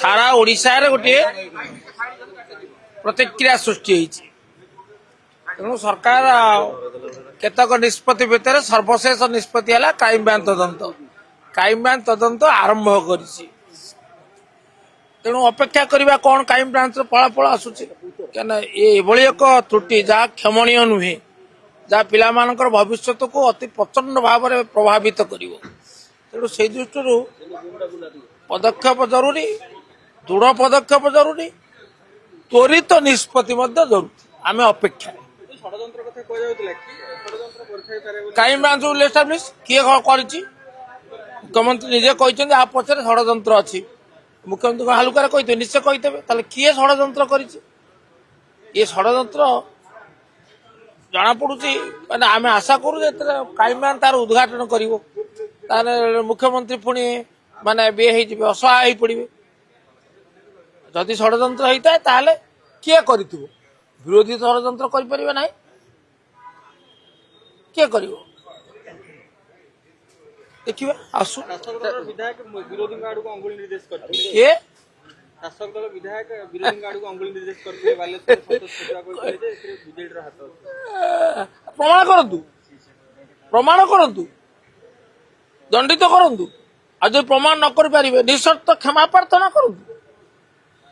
सारा ओडिशा रे गोटे प्रतिक्रिया सृष्टि होइछि तेणु सरकार केतक निष्पत्ति भितर सर्वशेष निष्पत्ति है क्राइम ब्रांच तदंत आरंभ करिछि तेणु अपेक्षा करबा कौन क्राइम ब्रांच फलाफल आसुछि क्या ये एक त्रुटि जहाँ क्षमणीय नुहे जहाँ पिला मानकर भविष्य को अति प्रचंड भाव में प्रभावित करिवो तेणु से दृष्टि पदक्षेप जरूरी दृढ़ पदक्षेप जरूरी त्वरित निष्पत्ति जरूरी आम अपेक्षा क्राइम ब्रांच विल एस्टाब्लिश किए करिछि मुख्यमंत्री निजे कहते आ पछरे षड्यंत्र अच्छी मुख्यमंत्री हालुकार कहते निश्चय कहते किए षड्यंत्र करिछि ये षड्यंत्र जना पड़ुछि माने आमे आशा करू जे क्राइम ब्रांच तार उद्घाटन करिवो ताने मुख्यमंत्री पुणी माने बे हे जिवे असहाय हो पड़िबे जदि षड्यंत्र होता है ताहले किए करिथिबो विरोधी षड्यंत्र करि परिबे नाही किए करिवो देखिबा आसु विधायक विरोधी आड़ को अंगुली निर्देश करते किए शासक दल विधायक विरोधी आड़ को अंगुली निर्देश करते बालेश्वर संतोष छुटा कहले जे एथिरे बीजेडी रो हाथ अछि प्रमाण करंतु दंडित करंतु आज जो प्रमाण न कर पारिबे निशर्त क्षमा प्रार्थना करंतु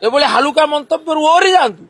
एभली हालुका मंतव्य ओरी जांतु।